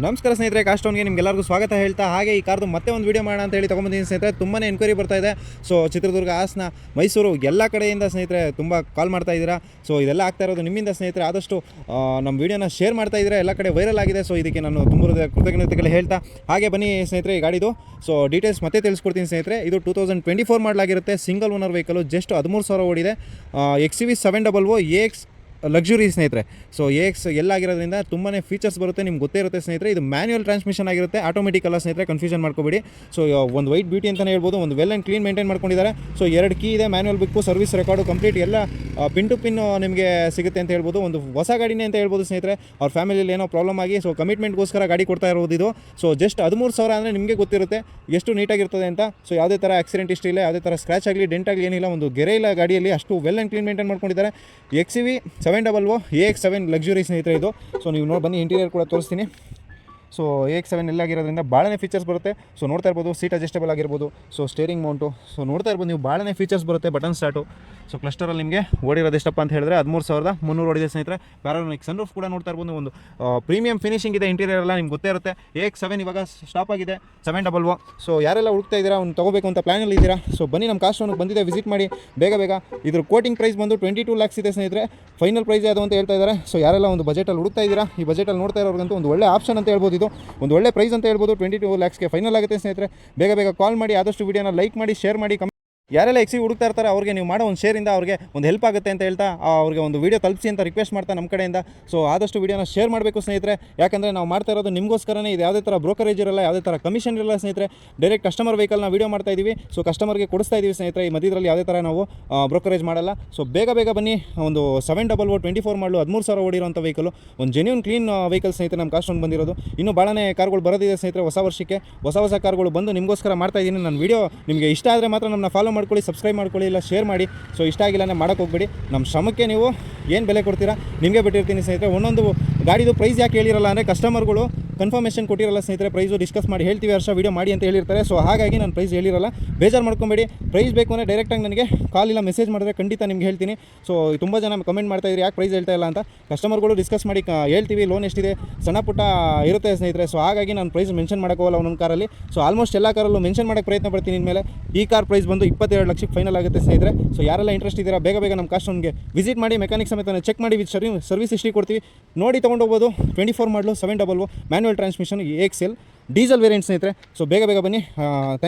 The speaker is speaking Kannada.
ನಮಸ್ಕಾರ ಸ್ನೇಹಿತರೆ, ಕಾಸ್ಟೌನ್ಗೆ ನಿಮಗೆಲ್ಲರಿಗೂ ಸ್ವಾಗತ ಹೇಳ್ತಾ ಹಾಗೆ ಈ ಕಾರ್ದು ಮತ್ತೆ ಒಂದು ವೀಡಿಯೋ ಮಾಡೋಣ ಅಂತ ಹೇಳಿ ತೊಗೊಂಬಂದಿದ್ದೀನಿ ಸ್ನೇಹಿತರೆ. ತುಂಬಾ ಎನ್ಕ್ವೈರಿ ಬರ್ತಾ ಇದೆ. ಸೊ ಚಿತ್ರದುರ್ಗ, ಹಾಸನ, ಮೈಸೂರು ಎಲ್ಲ ಕಡೆಯಿಂದ ಸ್ನೇಹಿತರೆ ತುಂಬ ಕಾಲ್ ಮಾಡ್ತಾ ಇದ್ದೀರಾ. ಸೊ ಇದೆಲ್ಲ ಆಗ್ತಾ ಇರೋದು ನಿಮ್ಮಿಂದ ಸ್ನೇಹಿತರೆ. ಆದಷ್ಟು ನಮ್ಮ ವೀಡಿಯೋನ ಶೇರ್ ಮಾಡ್ತಾ ಇದ್ದೀರಾ, ಎಲ್ಲ ಕಡೆ ವೈರಲ್ ಆಗಿದೆ. ಸೊ ಇದಕ್ಕೆ ನಾನು ತುಂಬ ಕೃತಜ್ಞತೆಗಳು ಹೇಳ್ತಾ ಹಾಗೆ ಬನ್ನಿ ಸ್ನೇಹಿತರೆ ಈ ಗಾಡಿದು ಸೊ ಡೀಟೇಲ್ಸ್ ಮತ್ತೆ ತಿಳಿಸ್ಕೊಡ್ತೀನಿ ಸ್ನೇಹಿತರೆ. ಇದು 2024 ಮಾಡಲಾಗಿರುತ್ತೆ, ಸಿಂಗಲ್ ಓನರ್ ವೆಹಿಕಲು, ಜಸ್ಟ್ 13,000 ಓಡಿದೆ. XUV 700 AX ಲಕ್ಸುರಿ ಸ್ನೇಹಿತರೆ. ಸೊ AX ಎಲ್ಲಾಗಿರೋದ್ರಿಂದ ತುಂಬಾ ಫೀಚರ್ಸ್ ಬರುತ್ತೆ, ನಿಮ್ಗೆ ಗೊತ್ತೇ ಇರುತ್ತೆ ಸ್ನೇಹಿತರೆ. ಇದು ಮ್ಯಾನ್ಯುವಲ್ ಟ್ರಾನ್ಸ್ಮಿಷನ್ ಆಗಿರುತ್ತೆ, ಆಟೋಮೆಟಿಕ್ ಅಲ್ಲ ಸ್ನೇಹಿತರೆ, ಕನ್ಫ್ಯೂಷನ್ ಮಾಡ್ಕೋಬೇಡಿ. ಸೊ ಒಂದು ವೈಟ್ ಬ್ಯೂಟಿ ಅಂತಲೇ ಹೇಳ್ಬೋದು. ಒಂದು ವೆಲ್ ಆ್ಯಂಡ್ ಕ್ಲೀನ್ ಮೇಂಟೈನ್ ಮಾಡ್ಕೊಂಡಿದ್ದಾರೆ. ಸೊ 2 ಕೀ ಇದೆ, manual book, service record complete ಎಲ್ಲ ಪಿನ್ ಟು ಪಿನ್ ನಿಮಗೆ ಸಿಗುತ್ತೆ ಅಂತ ಹೇಳ್ಬೋದು. ಒಂದು ಹೊಸ ಗಾಡಿನೇ ಅಂತ ಹೇಳ್ಬೋದು ಸ್ನೇಹಿತರೆ. ಅವ್ರ ಫ್ಯಾಮಿಲಿಯಲ್ಲಿ ಏನೋ ಪ್ರಾಬ್ಲಮ್ ಆಗಿ ಸೊ ಕಮಿಟ್ಮೆಂಟ್ಗೋಸ್ಕರ ಗಾಡಿ ಕೊಡ್ತಾ ಇರೋದು ಇದು. ಸೊ ಜಸ್ಟ್ 13,000 ಅಂದರೆ ನಿಮಗೆ ಗೊತ್ತಿರುತ್ತೆ ಎಷ್ಟು ನೀಟಾಗಿರ್ತದೆ ಅಂತ. ಸೊ ಯಾವುದೇ ಥರ ಆಕ್ಸಿಡೆಂಟ್ ಇಷ್ಟ ಇಲ್ಲ, ಯಾವುದೇ ಥರ ಸ್ಕ್ರಾಚ್ ಆಗಲಿ, ಡೆಂಟ್ ಆಗಲಿ ಏನಿಲ್ಲ. ಒಂದು ಗೆರೆ ಇಲ್ಲ ಗಾಡಿಯಲ್ಲಿ, ಅಷ್ಟು ವೆಲ್ ಆ್ಯಂಡ್ ಕ್ಲೀನ್ ಮೇಂಟೈನ್ ಮಾಡ್ಕೊಂಡಿದ್ದಾರೆ. XUV 700 AX7 ಲಕ್ಸುರಿ ಸ್ನೇಹಿತರೆ ಇದು. ಸೊ ನೀವು ನೋಡಿ ಬನ್ನಿ, ಇಂಟೀರಿಯರ್ ಕೂಡ ತೋರಿಸ್ತೀನಿ. ಸೊ AX7 ಎಲ್ಲಾಗಿರೋದ್ರಿಂದ ಭಾಳನೇ ಫೀಚರ್ಸ್ ಬರುತ್ತೆ. ಸೊ ನೋಡ್ತಾ ಇರ್ಬೋದು, ಸೀಟ್ ಅಡ್ಜಸ್ಟಬಲ್ ಆಗಿರ್ಬೋದು, ಸೊ ಸ್ಟೇರಿಂಗ್ ಮೌಂಟು, ಸೊ ನೋಡ್ತಾ ಇರ್ಬೋದು ನೀವು, ಭಾಳನೇ ಫೀಚರ್ಸ್ ಬರುತ್ತೆ. Button start. ಸೊ ಕ್ಲಸ್ಟರಲ್ಲಿ ನಿಮಗೆ ಓಡಿರೋದು ಎಷ್ಟಪ್ಪ ಅಂತ ಹೇಳಿದ್ರೆ 13,300 ಓಡಿದೆ ಸ್ನೇಹಿತರೆ. ಪ್ಯಾರಾನೋನಿಕ್ ಸನ್ರೂಫ್ ಕೂಡ ನೋಡ್ತಾ ಇರ್ಬೋದು. ಒಂದು ಪ್ರೀಮಿಯಂ ಫಿನಿಶಿಂಗ್ ಇದೆ, ಇಂಟೀರಿಯರ್ ಎಲ್ಲ ನಿಮ್ಗೆ ಗೊತ್ತೇ ಇರುತ್ತೆ. AX7 ಇವಾಗ ಸ್ಟಾಪ್ ಆಗಿದೆ 700. ಸೊ ಯಾರೆಲ್ಲ ಹುಡುಕ್ತಾ ಇದ್ದೀರಾ, ಒಂದು ತೊಗೋಬೇಕು ಅಂತ ಪ್ಲಾನಲ್ಲಿ ಇದ್ದೀರಾ, ಸೊ ಬನ್ನಿ ನಮ್ಮ ಕಾಸ್ಟೌನ್ಗೆ ಬಂದಿದೆ, ವಿಸಿಟ್ ಮಾಡಿ ಬೇಗ ಬೇಗ. ಇದ್ರ ಕೋಟಿಂಗ್ ಪ್ರೈಸ್ ಬಂದು 22 lakhs ಇದೆ ಸ್ನೇಹಿತರೆ. ಫೈನಲ್ ಪ್ರೈಸ್ ಅದು ಅಂತ ಹೇಳ್ತಾ ಇದ್ದಾರೆ. ಸೊ ಯಾರೆಲ್ಲ ಒಂದು ಬಜೆಟಲ್ಲಿ ಹುಡುಕ್ತಾ ಇದ್ದೀರಾ, ಈ ಬಜೆಟಲ್ಲಿ ನೋಡ್ತಾ ಇರೋರ್ಗಂತೂ ಒಂದು ಒಳ್ಳೆ ಆಪ್ಷನ್ ಅಂತ ಹೇಳ್ಬೋದು. ಇದು ಒಂದು ಒಳ್ಳೆ ಪ್ರೈಸ್ ಅಂತ ಹೇಳ್ಬೋದು. 22 lakhsಗೆ ಫೈನಲ್ ಆಗುತ್ತೆ ಸ್ನೇಹಿತರೆ. ಬೇಗ ಬೇಗ ಕಾಲ್ ಮಾಡಿ, ಆದಷ್ಟು ವಿಡಿಯೋನ ಲೈಕ್ ಮಾಡಿ, ಶೇರ್ ಮಾಡಿ. ಯಾರೆಲ್ಲ XUV ಹುಡುಕ್ತಾ ಇರ್ತಾರೆ ಅವ್ರಿಗೆ ನೀವು ಮಾಡೋ ಒಂದು ಶೇರಿಂದ ಅವ್ರಿಗೆ ಒಂದು ಹೆಲ್ಪ್ ಆಗುತ್ತೆ ಅಂತ ಹೇಳ್ತಾ ಅವ್ರಿಗೆ ಒಂದು ವೀಡಿಯೋ ತಲುಪಿಸಿ ಅಂತ ರಿಕ್ವೆಸ್ಟ್ ಮಾಡ್ತಾ ನಮ್ಮ ಕಡೆಯಿಂದ. ಸೊ ಆದಷ್ಟು ವೀಡಿಯೋನ ಶೇರ್ ಮಾಡಬೇಕು ಸ್ನೇಹಿತರೆ, ಯಾಕಂದರೆ ನಾವು ಮಾಡ್ತಾ ಇರೋದು ನಿಮಗೋಸ್ಕರನೇ. ಇದು ಯಾವುದೇ ಥರ ಬ್ರೋಕರೇಜ್ ಇರಲ್ಲ, ಯಾವುದೇ ಥರ ಕಮಿಷನ್ ಇರಲ್ಲ ಸ್ನೇಹಿತರೆ. ಡೈರೆಕ್ಟ್ ಕಸ್ಟಮರ್ ವೆಹಿಕಲ್ನ ವೀಡಿಯೋ ಮಾಡ್ತಾ ಇದ್ದೀವಿ. ಸೊ ಕಸ್ಟಮರ್ಗೆ ಕೊಡಿಸ್ತಾ ಇದ್ದೀವಿ ಸ್ನೇಹಿತರೆ. ಈ ಮಧ್ಯದಲ್ಲಿ ಯಾವುದೇ ಥರ ನಾವು ಬ್ರೋಕರೇಜ್ ಮಾಡಲ್ಲ. ಸೊ ಬೇಗ ಬೇಗ ಬನ್ನಿ. ಒಂದು 700 24 ಮಾಡಲು 13,000 ಓಡಿರೋಂಥ ವೆಹಿಕಲು, ಒಂದು ಜೆನ್ಯೂನ್ ಕ್ಲೀನ್ ವೆಹಿಕಲ್ ಸ್ನೇಹಿತರೆ. ನಮ್ಮ ಕಾಸ್ಟೌನ್ ಬಂದಿರೋದು ಇನ್ನೂ ಭಾಳನೇ ಕಾರ್ಗಳು ಬರೋದಿದೆ ಸ್ನೇಹಿತರೆ. ಹೊಸ ವರ್ಷಕ್ಕೆ ಹೊಸ ಕಾರ್ಗಳು ಬಂದು ನಿಮಗೋಸ್ಕರ ಮಾಡ್ತಾ ಇದ್ದೀನಿ. ನನ್ನ ವೀಡಿಯೋ ನಿಮಗೆ ಇಷ್ಟ ಆದರೆ ಮಾತ್ರ ನಮ್ಮನ್ನ ಫಾಲೋ ಮಾಡ್ಕೊಳ್ಳಿ, ಸಬ್ಸ್ಕ್ರೈಬ್ ಮಾಡ್ಕೊಳ್ಳಿ, ಇಲ್ಲ ಶೇರ್ ಮಾಡಿ. ಸೊ ಇಷ್ಟ ಆಗಿಲ್ಲ ಮಾಡೋಕ್ಕೆ ಹೋಗ್ಬೇಡಿ. ನಮ್ಮ ಶ್ರಮಕ್ಕೆ ನೀವು ಏನು ಬೆಲೆ ಕೊಡ್ತೀರಾ ನಿಮಗೆ ಬಿಟ್ಟಿರ್ತೀನಿ ಸ್ನೇಹಿತರೆ. ಒಂದೊಂದು ಗಾಡಿದು ಪ್ರೈಸ್ ಯಾಕೆ ಹೇಳಿರಲ್ಲ ಅಂದರೆ ಕಸ್ಟಮರ್ಗಳು ಕನ್ಫರ್ಮೇಷನ್ ಕೊಟ್ಟಿರಲ್ಲ ಸ್ನೇಹಿತರೆ. ಪ್ರೈಸು ಡಿಸ್ಕಸ್ ಮಾಡಿ ಹೇಳ್ತೀವಿ, ವರ್ಷ ವೀಡಿಯೋ ಮಾಡಿ ಅಂತ ಹೇಳಿರ್ತಾರೆ. ಸೊ ಹಾಗಾಗಿ ನಾನು ಪ್ರೈಸ್ ಹೇಳಿರಲ್ಲ, ಬೇಜಾರು ಮಾಡ್ಕೊಬೇಡಿ. ಪ್ರೈಸ್ ಬೇಕು ಅಂದರೆ ಡೈರೆಕ್ಟಾಗಿ ನನಗೆ ಕಾಲ್ ಇಲ್ಲ ಮೆಸೇಜ್ ಮಾಡಿದ್ರೆ ಖಂಡಿತ ನಿಮ್ಗೆ ಹೇಳ್ತೀನಿ. ಸೊ ತುಂಬ ಜನ ಕಮೆಂಟ್ ಮಾಡ್ತಾಯಿದ್ರಿ ಯಾಕೆ ಪ್ರೈಸ್ ಹೇಳ್ತಾ ಇಲ್ಲ ಅಂತ. ಕಸ್ಟಮರ್ಗಳು ಡಿಸ್ಕಸ್ ಮಾಡಿ ಹೇಳ್ತೀವಿ. ಲೋನ್ ಎಷ್ಟಿದೆ, ಸಣ್ಣ ಪುಟ್ಟ ಇರುತ್ತೆ ಸ್ನೇಹಿತರೆ. ಸೊ ಹಾಗಾಗಿ ನಾನು ಪ್ರೈಸ್ ಮೆನ್ಷನ್ ಮಾಡೋಕ್ಕೋಗಲ್ಲ ಒಂದೊಂದು ಕಾರಲ್ಲಿ. ಸೊ ಆಲ್ಮೋಸ್ಟ್ ಎಲ್ಲ ಕಾರಲ್ಲೂ ಮೆನ್ಷನ್ ಮಾಡೋಕ್ಕೆ ಪ್ರಯತ್ನ ಪಡ್ತೀನಿ. ಇನ್ಮೇಲೆ ಈ ಕಾರ್ ಪ್ರೈಸ್ ಬಂದು 22 ಲಕ್ಷಕ್ಕೆ ಫೈನಲ್ ಆಗುತ್ತೆ ಸ್ನೇಹಿತರೆ. ಸೊ ಯಾರೆಲ್ಲ ಇಂಟ್ರೆಸ್ಟ್ ಇದ್ದೀರಾ ಬೇಗ ಬೇಗ ನಮ್ಮ ಕಾಸ್ಟೌನ್ಗೆ ವಿಸಿಟ್ ಮಾಡಿ, ಮೆಕ್ಯಾನಿಕ್ ಸಮೇತ ಚೆಕ್ ಮಾಡಿ ವಿತ್ ಸರ್ವಿಸ್ ಹಿಸ್ಟ್ರಿ ಕೊಡ್ತೀವಿ, ನೋಡಿ ತೊಗೊಂಡೋಗ್ಬೋದು. 24 ಮಾಡಲು 700 manual transmission AXL diesel variant ಸ್ನೇಹಿತರೆ. ಸೊ ಬೇಗ ಬೇಗ ಬನ್ನಿ. ಥ್ಯಾಂಕ್